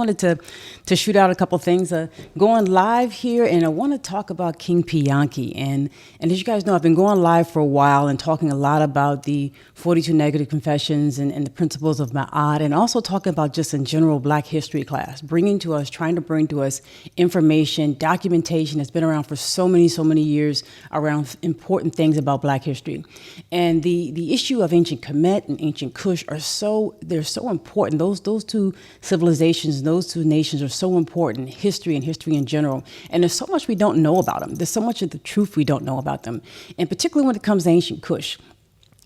Wanted to shoot out a couple things. Going live here, and I want to talk about King Piankhy. And as you guys know, I've been going live for a while and talking a lot about the 42 negative confessions and the principles of Ma'at, and also talking about just in general Black history class, trying to bring to us information, documentation that's been around for so many years around important things about Black history. And the issue of ancient Kemet and ancient Kush they're so important. Those two civilizations, those two nations are so important, history and history in general. And there's so much we don't know about them. There's so much of the truth we don't know about them. And particularly when it comes to ancient Kush.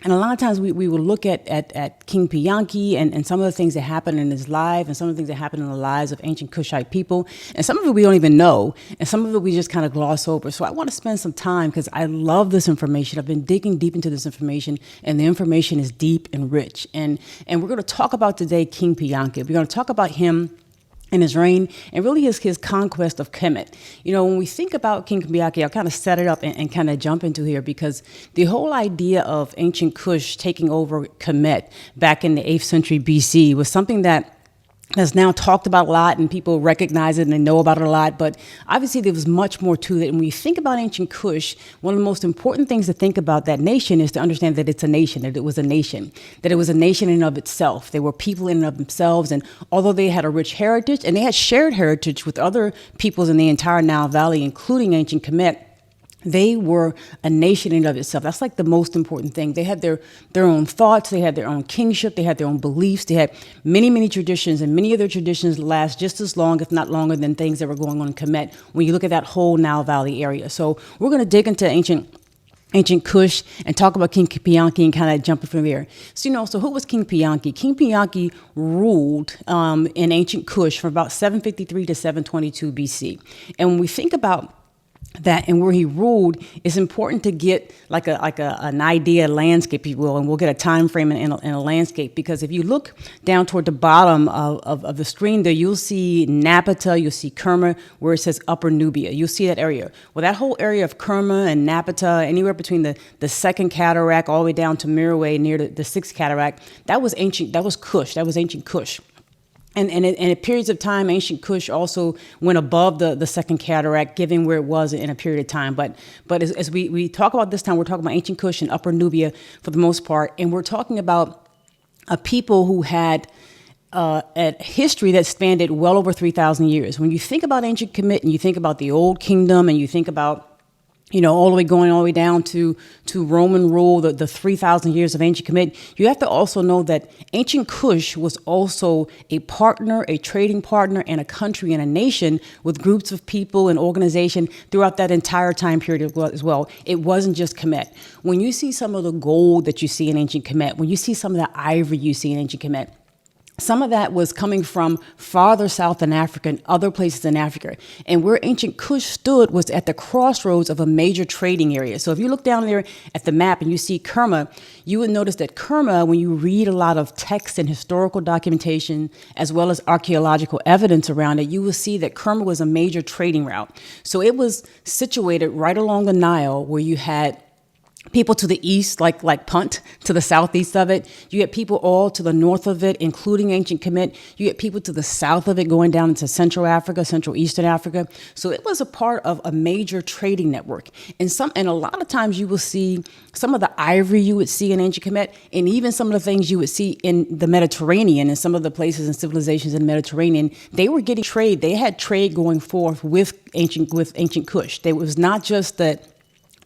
And a lot of times we will look at King Piankhy and some of the things that happened in his life and some of the things that happened in the lives of ancient Kushite people. And some of it we don't even know. And some of it we just kind of gloss over. So I want to spend some time because I love this information. I've been digging deep into this information, and the information is deep and rich. And we're going to talk about today King Piankhy. We're going to talk about him and his reign, and really his conquest of Kemet. You know, when we think about King Piankhy, I'll kind of set it up and kind of jump into here, because the whole idea of ancient Kush taking over Kemet back in the 8th century BC was something that's now talked about a lot, and people recognize it and they know about it a lot. But obviously there was much more to it. And when you think about ancient Kush, one of the most important things to think about that nation is to understand that it's a nation, that it was a nation in and of itself. They were people in and of themselves. And although they had a rich heritage, and they had shared heritage with other peoples in the entire Nile Valley, including ancient Kemet, they were a nation in and of itself. That's like the most important thing. They had their own thoughts. They had their own kingship. They had their own beliefs. They had many traditions, and many of their traditions last just as long, if not longer, than things that were going on in Kemet when you look at that whole Nile Valley area. So we're going to dig into ancient Kush and talk about King Piankhy and kind of jump from there. So who was King Piankhy? King Piankhy ruled in ancient Kush from about 753 to 722 BC. And when we think about that and where he ruled, it's important to get an idea landscape, if you will, and we'll get a time frame in a landscape, because if you look down toward the bottom of the screen there, you'll see Napata, you'll see Kerma, where it says Upper Nubia. You'll see that area. Well, that whole area of Kerma and Napata, anywhere between the second cataract all the way down to Meroe near the sixth cataract, that was ancient. That was Kush. That was ancient Kush. And at periods of time, ancient Kush also went above the second cataract, given where it was in a period of time. But as we talk about this time, we're talking about ancient Kush and Upper Nubia for the most part. And we're talking about a people who had a history that spanned well over 3,000 years. When you think about ancient Kemet and you think about the Old Kingdom and you think about all the way down to Roman rule, the 3,000 years of ancient Kemet, you have to also know that ancient Kush was also a partner, a trading partner, and a country and a nation with groups of people and organization throughout that entire time period as well. It wasn't just Kemet. When you see some of the gold that you see in ancient Kemet, when you see some of the ivory you see in ancient Kemet, some of that was coming from farther south in Africa and other places in Africa. And where ancient Kush stood was at the crossroads of a major trading area. So if you look down there at the map and you see Kerma, you would notice that Kerma, when you read a lot of text and historical documentation, as well as archaeological evidence around it, you will see that Kerma was a major trading route. So it was situated right along the Nile, where you had people to the east, like Punt, to the southeast of it. You get people all to the north of it, including ancient Kemet. You get people to the south of it, going down into Central Africa, Central Eastern Africa. So it was a part of a major trading network. And a lot of times you will see some of the ivory you would see in ancient Kemet, and even some of the things you would see in the Mediterranean and some of the places and civilizations in the Mediterranean. They were getting trade. They had trade going forth with ancient Kush. It was not just that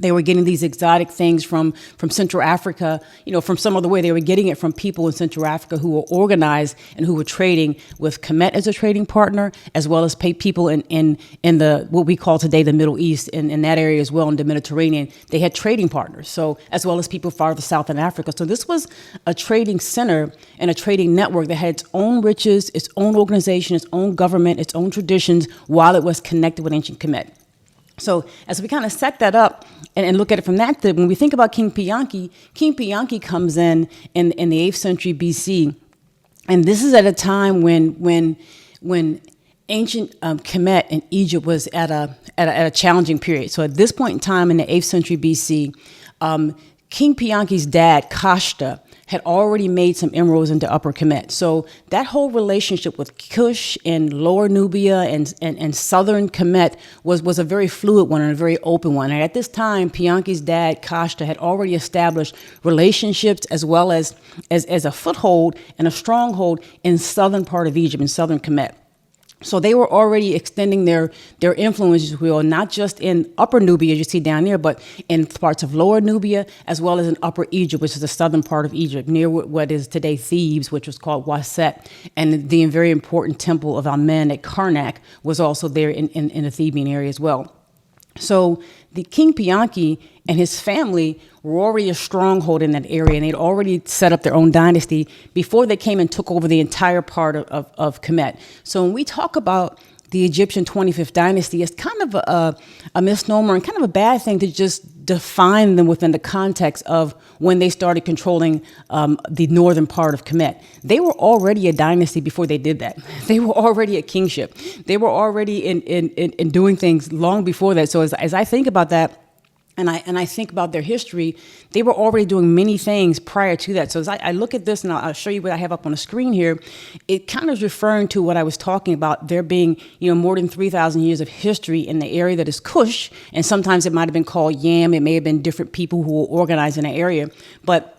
they were getting these exotic things from Central Africa, from some other way. They were getting it from people in Central Africa who were organized and who were trading with Kemet as a trading partner, as well as people in the what we call today the Middle East, in that area as well, in the Mediterranean. They had trading partners, so as well as people farther south in Africa. So this was a trading center and a trading network that had its own riches, its own organization, its own government, its own traditions, while it was connected with ancient Kemet. So as we kind of set that up and look at it from that, when we think about King Piankhy comes in the 8th century BC. And this is at a time when ancient Kemet in Egypt was at a challenging period. So at this point in time in the 8th century BC, King Piankhy's dad, Kashta, had already made some inroads into Upper Kemet. So that whole relationship with Kush and Lower Nubia and Southern Kemet was a very fluid one and a very open one. And at this time, Piankhy's dad, Kashta, had already established relationships as well as a foothold and a stronghold in southern part of Egypt, in Southern Kemet. So they were already extending their influence, as well, not just in Upper Nubia, as you see down there, but in parts of Lower Nubia, as well as in Upper Egypt, which is the southern part of Egypt, near what is today Thebes, which was called Waset. And the very important temple of Amen at Karnak was also there in the Theban area as well. So the King Piankhy and his family were already a stronghold in that area, and they'd already set up their own dynasty before they came and took over the entire part of Kemet. So when we talk about the Egyptian 25th dynasty, it's kind of a misnomer and kind of a bad thing to just define them within the context of when they started controlling the northern part of Kemet. They were already a dynasty before they did that. They were already a kingship. They were already in doing things long before that. So as I think about that, and I think about their history, they were already doing many things prior to that. So as I look at this, and I'll show you what I have up on the screen here, it kind of is referring to what I was talking about, there being more than 3,000 years of history in the area that is Kush, and sometimes it might have been called Yam. It may have been different people who were organized in the area, but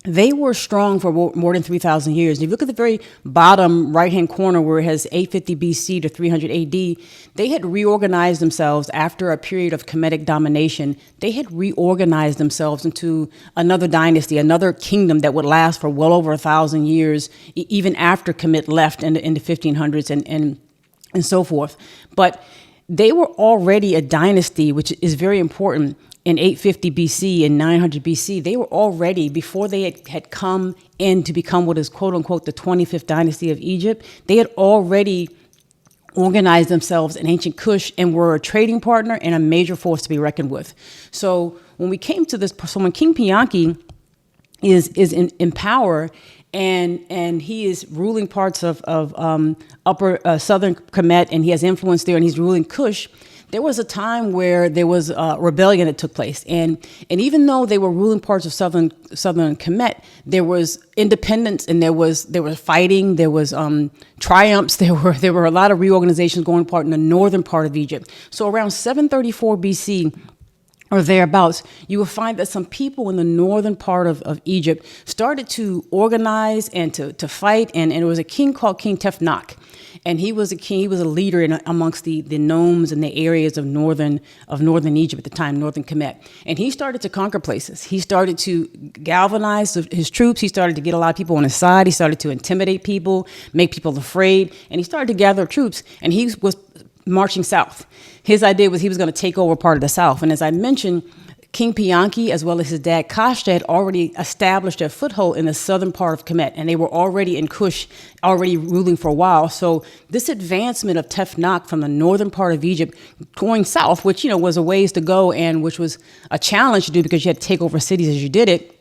they were strong for more than 3,000 years. And if you look at the very bottom right-hand corner where it has 850 BC to 300 AD, they had reorganized themselves after a period of Kemetic domination. They had reorganized themselves into another dynasty, another kingdom that would last for well over 1,000 years, even after Kemet left in the 1500s and so forth. But they were already a dynasty, which is very important. In 850 BC and 900 BC, they were already, before they had come in to become what is quote unquote the 25th dynasty of Egypt, they had already organized themselves in ancient Kush and were a trading partner and a major force to be reckoned with. So when we came to this, so when King Piankhy is in power, and he is ruling parts of upper southern Kemet, and he has influence there, and he's ruling Kush. There was a time where there was a rebellion that took place, and even though they were ruling parts of southern Kemet, there was independence, and there was fighting, there was triumphs, there were a lot of reorganizations going on in the northern part of Egypt. So around 734 BC. Or thereabouts, you will find that some people in the northern part of Egypt started to organize and to fight, and there was a king called King Tefnach. And he was a king, he was a leader amongst the nomes and the areas of northern Egypt at the time, northern Kemet. And he started to conquer places. He started to galvanize his troops. He started to get a lot of people on his side. He started to intimidate people, make people afraid. And he started to gather troops, and he was marching south. His idea was he was going to take over part of the south. And as I mentioned, King Piankhy, as well as his dad Kashta, had already established a foothold in the southern part of Kemet, and they were already in Kush, already ruling for a while. So this advancement of Tefnach from the northern part of Egypt going south, which was a ways to go, and which was a challenge to do because you had to take over cities as you did it,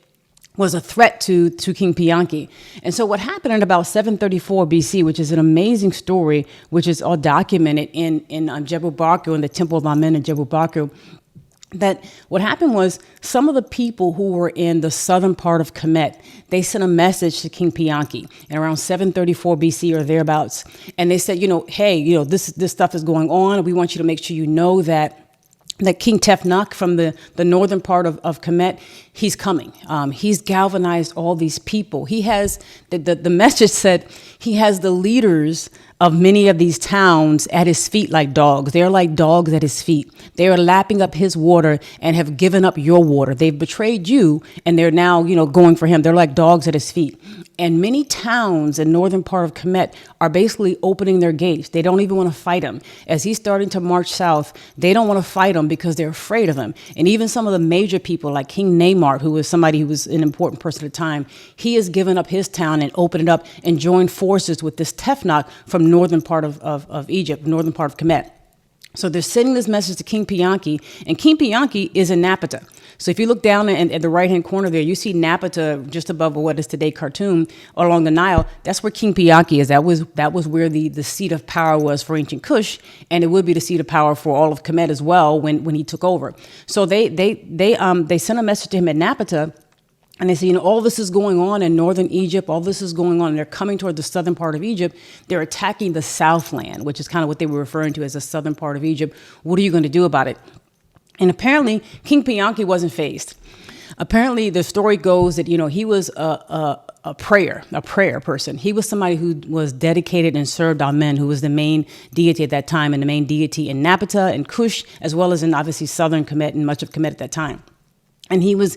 was a threat to King Piankhy. And so what happened in about 734 BC, which is an amazing story, which is all documented in Jebu Barku, in the Temple of Amen in Jebu Barku, that what happened was some of the people who were in the southern part of Kemet, they sent a message to King Piankhy in around 734 BC or thereabouts. And they said, hey, this stuff is going on. We want you to make sure you know that King Tefnach from the northern part of Kemet, he's coming. He's galvanized all these people. He has, the message said, he has the leaders of many of these towns at his feet like dogs. They're like dogs at his feet. They are lapping up his water and have given up your water. They've betrayed you, and they're now, going for him. They're like dogs at his feet. And many towns in northern part of Kemet are basically opening their gates. They don't even want to fight him. As he's starting to march south, they don't want to fight him because they're afraid of him. And even some of the major people like King Namart, who was somebody who was an important person at the time, he has given up his town and opened it up and joined forces with this Tefnach from northern part of Egypt, northern part of Kemet. So they're sending this message to King Piankhy, and King Piankhy is in Napata. So if you look down at the right-hand corner there, you see Napata just above what is today Khartoum, along the Nile. That's where King Piankhy is. That was where the seat of power was for ancient Kush, and it would be the seat of power for all of Kemet as well when he took over. So they sent a message to him at Napata. And they say, all this is going on in northern Egypt, all this is going on, and they're coming toward the southern part of Egypt. They're attacking the Southland, which is kind of what they were referring to as the southern part of Egypt. What are you going to do about it? And apparently, King Piankhy wasn't fazed. Apparently, the story goes that, he was a prayer person. He was somebody who was dedicated and served Amen, who was the main deity at that time, and the main deity in Napata and Kush, as well as in obviously southern Kemet and much of Kemet at that time. And he was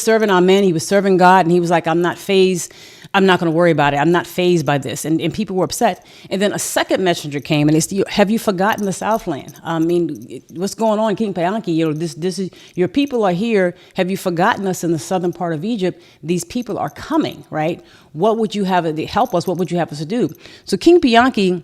serving Amen, he was serving God, and he was like, I'm not fazed, I'm not going to worry about it, I'm not fazed by this. And people were upset. And then a second messenger came, and they said, have you forgotten the Southland? I mean, what's going on, King Piankhy? This is, your people are here, have you forgotten us in the southern part of Egypt? These people are coming, right? What would you have to help us? What would you have us to do? So King Piankhy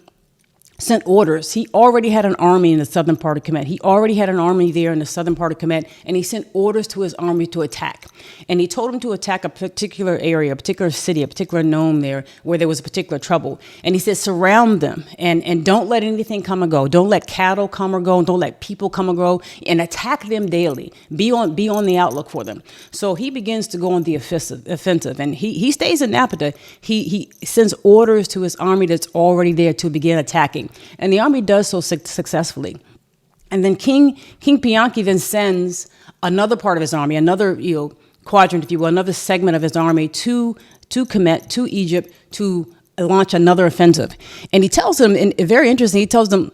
sent orders. He already had an army in the southern part of Kemet. He already had an army there in the southern part of Kemet, and he sent orders to his army to attack. And he told him to attack a particular area, a particular city, a particular nome there where there was a particular trouble. And he said, surround them and don't let anything come or go. Don't let cattle come or go. Don't let people come or go, and attack them daily. Be on the outlook for them. So he begins to go on the offensive, and he stays in Napata. He sends orders to his army that's already there to begin attacking. And the army does so successfully. And then King Piankhy then sends another part of his army, another quadrant, if you will, another segment of his army to Kemet, to Egypt, to launch another offensive. And he tells them, and very interesting, he tells them,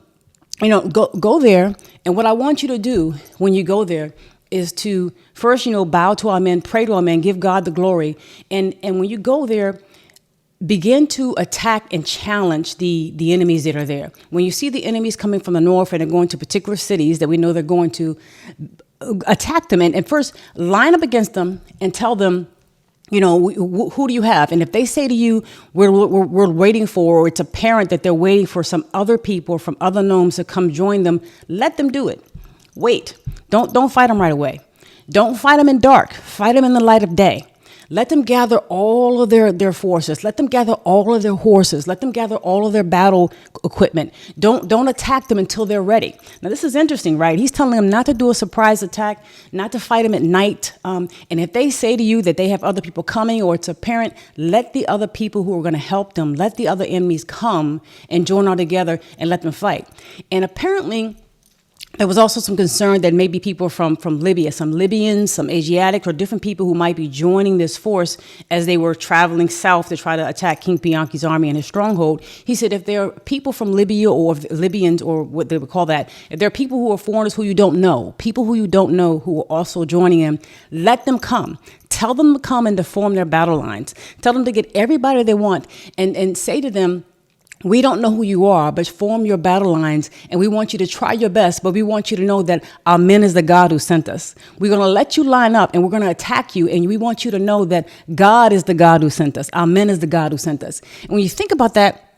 go there, and what I want you to do when you go there is to first, bow to Amen, pray to Amen, give God the glory. And when you go there, begin to attack and challenge the enemies that are there. When you see the enemies coming from the north and they're going to particular cities that we know they're going to, attack them. And first, line up against them and tell them, who do you have? And if they say to you, we're waiting for, or it's apparent that they're waiting for some other people from other nomes to come join them, let them do it. Wait. Don't fight them right away. Don't fight them in dark. Fight them in the light of day. Let them gather all of their forces. Let them gather all of their horses. Let them gather all of their battle equipment. Don't attack them until they're ready. Now, this is interesting, right? He's telling them not to do a surprise attack, not to fight them at night. And if they say to you that they have other people coming, or it's apparent, let the other people who are going to help them, let the other enemies come and join all together and let them fight. And apparently, there was also some concern that maybe people from Libya, some Libyans, some Asiatics, or different people who might be joining this force as they were traveling south to try to attack King Piankhy's army and his stronghold. He said, if there are people from Libya or Libyans, or what they would call that, if there are people who are foreigners who you don't know, people who you don't know who are also joining him, let them come. Tell them to come and to form their battle lines. Tell them to get everybody they want and say to them, we don't know who you are, but form your battle lines, and we want you to try your best, but we want you to know that Amen is the God who sent us. We're going to let you line up, and we're going to attack you, and we want you to know that God is the God who sent us. Amen is the God who sent us. And when you think about that,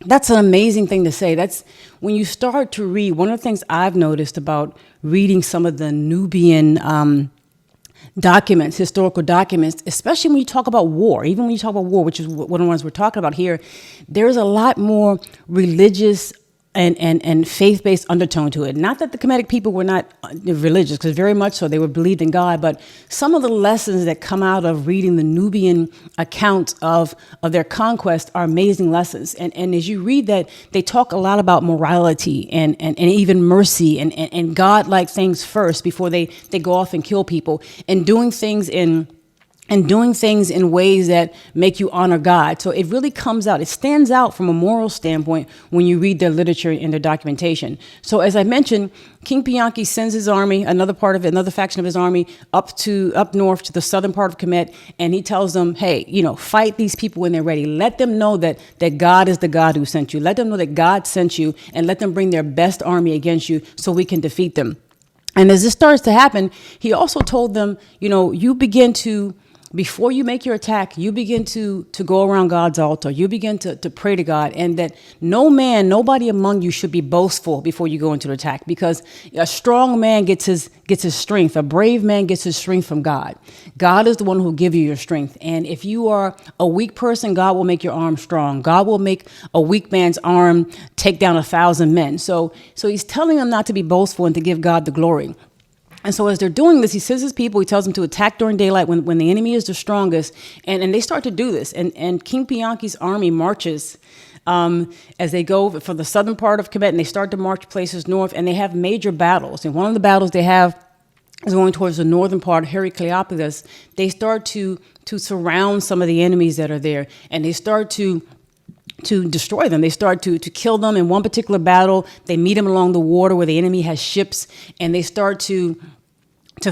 that's an amazing thing to say. That's when you start to read. One of the things I've noticed about reading some of the Nubian documents, historical documents, especially when you talk about war, even when you talk about war, which is one of the ones we're talking about here, there's a lot more religious and faith-based undertone to it. Not that the Kemetic people were not religious, because very much so, they were believed in God, but some of the lessons that come out of reading the Nubian accounts of their conquest are amazing lessons. And as you read that, they talk a lot about morality and even mercy and God-like things first before they go off and kill people, and doing things in ways that make you honor God. So it really comes out, it stands out from a moral standpoint when you read their literature and their documentation. So as I mentioned, King Piankhy sends his army, another faction of his army, up north to the southern part of Kemet, and he tells them, hey, fight these people when they're ready. Let them know that God is the God who sent you. Let them know that God sent you, and let them bring their best army against you so we can defeat them. And as this starts to happen, he also told them, you begin to, before you make your attack, you begin to go around God's altar. You begin to pray to God, and that nobody among you should be boastful before you go into the attack, because a strong man gets his strength. A brave man gets his strength from God. God is the one who will give you your strength. And if you are a weak person, God will make your arm strong. God will make a weak man's arm take down 1,000 men. So he's telling them not to be boastful and to give God the glory. And so as they're doing this, he sends his people, he tells them to attack during daylight when the enemy is the strongest. And they start to do this. And King Piankhy's army marches as they go from the southern part of Kemet, and they start to march places north, and they have major battles. And one of the battles they have is going towards the northern part, Heracleopolis. They start to surround some of the enemies that are there, and they start to destroy them. They start to kill them. In one particular battle, they meet them along the water where the enemy has ships, and they start to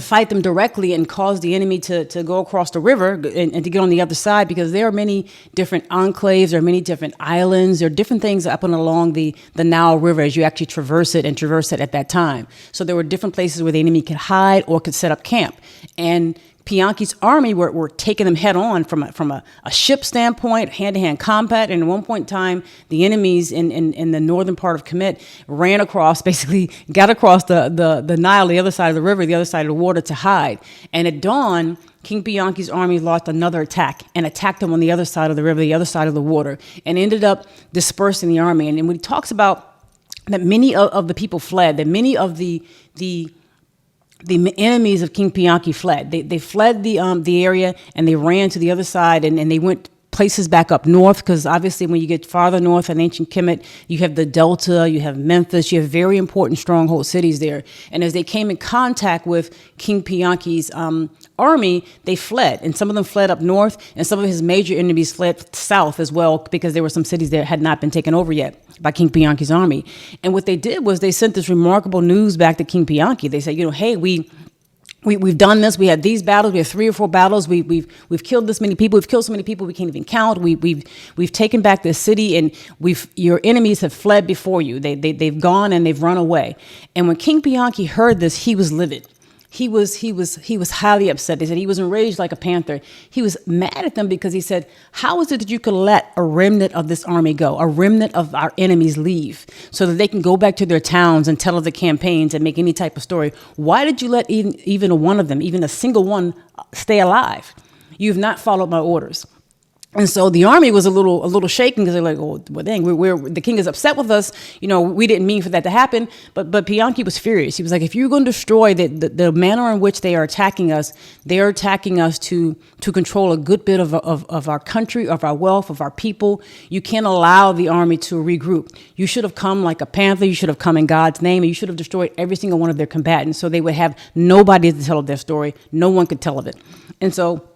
fight them directly and cause the enemy to go across the river and to get on the other side, because there are many different enclaves, there are many different islands, there are different things up and along the Nile River as you actually traverse it at that time. So there were different places where the enemy could hide or could set up camp. And Piankhy's army were taking them head on from a ship standpoint, hand-to-hand combat. And at one point in time, the enemies in the northern part of Kemet ran across, basically got across the Nile, the other side of the river, the other side of the water to hide. And at dawn, King Piankhy's army launched another attack and attacked them on the other side of the river, the other side of the water, and ended up dispersing the army. And when he talks about that many of the people fled, that many of the enemies of King Piankhy fled. They fled the area, and they ran to the other side, and they went places back up north, because obviously when you get farther north in ancient Kemet, you have the Delta, you have Memphis, you have very important stronghold cities there. And as they came in contact with King Piankhy's army, they fled. And some of them fled up north, and some of his major enemies fled south as well, because there were some cities that had not been taken over yet by King Piankhy's army. And what they did was they sent this remarkable news back to King Piankhy. They said, hey, we've done this. We had these battles. We have 3 or 4 battles. We've killed this many people. We've killed so many people we can't even count. We've taken back this city, and your enemies have fled before you. They've gone and they've run away. And when King Piankhy heard this, he was livid. He was highly upset. They said he was enraged like a panther. He was mad at them because he said, how is it that you could let a remnant of this army go, a remnant of our enemies leave, so that they can go back to their towns and tell of the campaigns and make any type of story? Why did you let even one of them, even a single one, stay alive? You've not followed my orders. And so the army was a little shaken, because they're like, oh, well, dang, the king is upset with us. We didn't mean for that to happen. But Piankhy was furious. He was like, if you're going to destroy the manner in which they are attacking us to control a good bit of our country, of our wealth, of our people. You can't allow the army to regroup. You should have come like a panther. You should have come in God's name, and you should have destroyed every single one of their combatants, so they would have nobody to tell their story. No one could tell of it. And so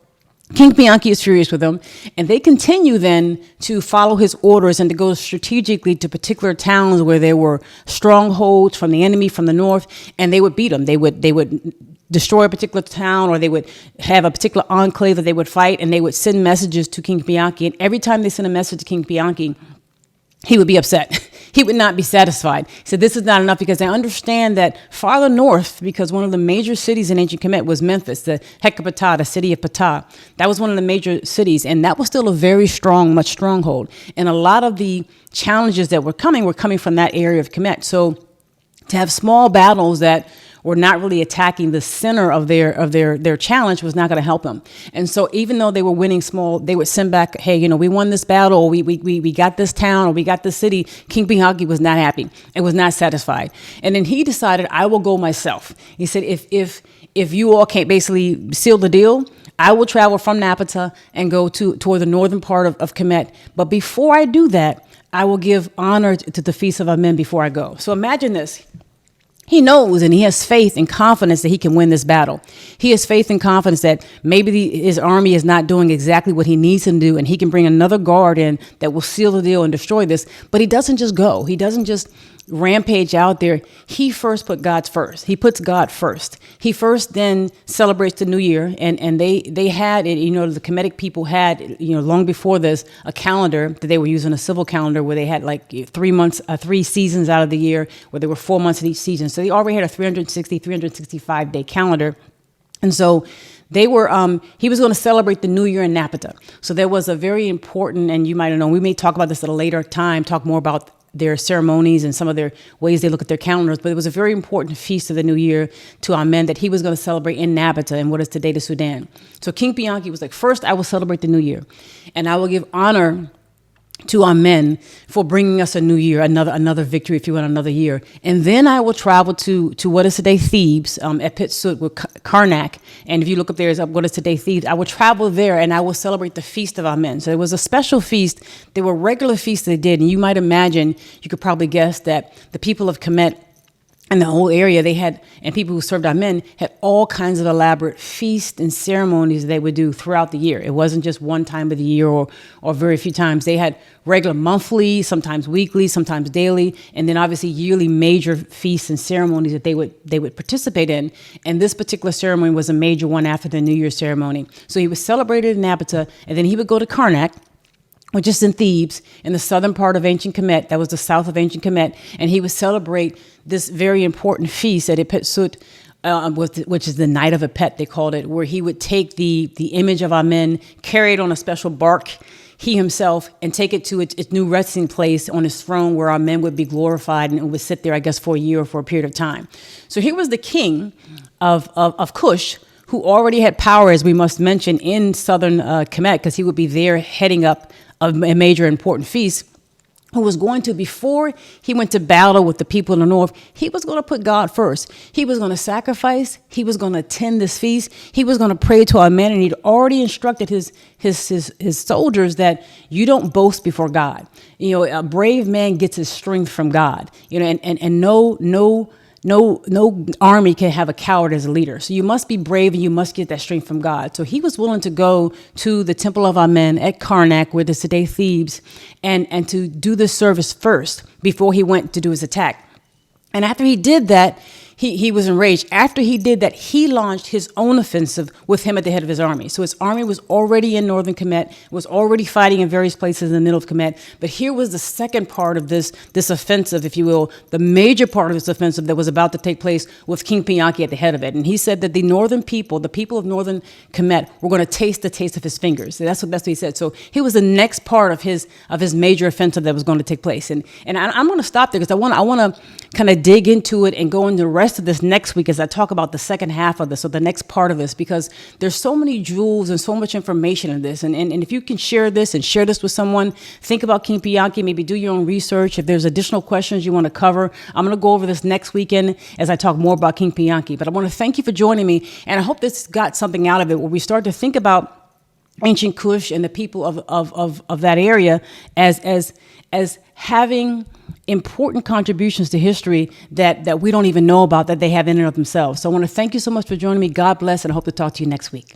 King Piankhy is furious with them, and they continue then to follow his orders and to go strategically to particular towns where there were strongholds from the enemy from the north, and they would beat them. They would destroy a particular town, or they would have a particular enclave that they would fight, and they would send messages to King Piankhy. And every time they sent a message to King Piankhy, he would be upset. He would not be satisfied. He said, this is not enough, because I understand that farther north, because one of the major cities in ancient Kemet was Memphis, the Hecapata, the city of Ptah. That was one of the major cities, and that was still a very much stronghold. And a lot of the challenges that were coming from that area of Kemet. So to have small battles that were not really attacking the center of their challenge was not going to help them. And so even though they were winning small, they would send back, hey, we won this battle, or we got this town, or we got this city. King Piankhy was not happy and was not satisfied. And then he decided, I will go myself. He said, if you all can't basically seal the deal, I will travel from Napata and go toward the northern part of Kemet. But before I do that, I will give honor to the feast of our men before I go. So imagine this. He knows, and he has faith and confidence that he can win this battle. He has faith and confidence that maybe his army is not doing exactly what he needs to do, and he can bring another guard in that will seal the deal and destroy this. But he doesn't just go. He doesn't just rampage out there. He first put God first. He puts God first. He first then celebrates the new year, and they had it, the Kemetic people had, long before this, a calendar that they were using, a civil calendar, where they had like 3 months, 3 seasons out of the year, where there were 4 months in each season. So they already had a 365 day calendar. And so he was going to celebrate the new year in Napata. So there was a very important, and you might have known, we may talk about this at a later time, talk more about their ceremonies and some of their ways they look at their calendars, but it was a very important feast of the new year to our men that he was going to celebrate in Napata, in what is today the Sudan. So King Piankhy was like, first I will celebrate the new year, and I will give honor to our men for bringing us a new year, another victory, if you want, another year. And then I will travel to what is today Thebes, at Pitsut with Karnak. And if you look up there, is what is today Thebes. I will travel there and I will celebrate the Feast of our Men. So it was a special feast. There were regular feasts they did. And you might imagine, you could probably guess that the people of Kemet and the whole area, they had, and people who served our men had all kinds of elaborate feasts and ceremonies they would do throughout the year. It wasn't just one time of the year or very few times. They had regular monthly, sometimes weekly, sometimes daily, and then obviously yearly major feasts and ceremonies that they would participate in. And this particular ceremony was a major one after the New Year's ceremony. So he was celebrated in Napata, and then he would go to Karnak, which is in Thebes, in the southern part of ancient Kemet. That was the south of ancient Kemet. And he would celebrate this very important feast at Epetsut, which is the Night of Epet, they called it, where he would take the image of our men, carry it on a special bark, he himself, and take it to its new resting place on his throne where our men would be glorified, and it would sit there, I guess, for a year or for a period of time. So here was the king of Kush, who already had power, as we must mention, in southern Kemet, because he would be there heading up a major important feast, who was going to, before he went to battle with the people in the north, he was going to put God first. He was going to sacrifice. He was going to attend this feast. He was going to pray to our men, and he'd already instructed his soldiers that you don't boast before God. You know, a brave man gets his strength from God. You know, and no army can have a coward as a leader. So you must be brave and you must get that strength from God. So he was willing to go to the temple of our men at Karnak, where there's today Thebes, and to do this service first before he went to do his attack. And after he did that, he was enraged. After he did that, he launched his own offensive with him at the head of his army. So his army was already in northern Kemet, was already fighting in various places in the middle of Kemet. But here was the second part of this offensive, if you will, the major part of this offensive that was about to take place with King Piankhy at the head of it. And he said that the northern people, the people of northern Kemet, were going to taste the taste of his fingers. So that's what he said. So here was the next part of his major offensive that was going to take place. And I'm going to stop there because I want to kind of dig into it and go into the rest of this next week as I talk about the second half of this, or the next part of this, because there's so many jewels and so much information in this. And if you can share this with someone, think about King Piankhy, maybe do your own research. If there's additional questions you want to cover, I'm going to go over this next weekend as I talk more about King Piankhy. But I want to thank you for joining me, and I hope this got something out of it where we start to think about ancient Kush and the people of that area as having important contributions to history that we don't even know about, that they have in and of themselves. So I want to thank you so much for joining me. God bless, and I hope to talk to you next week.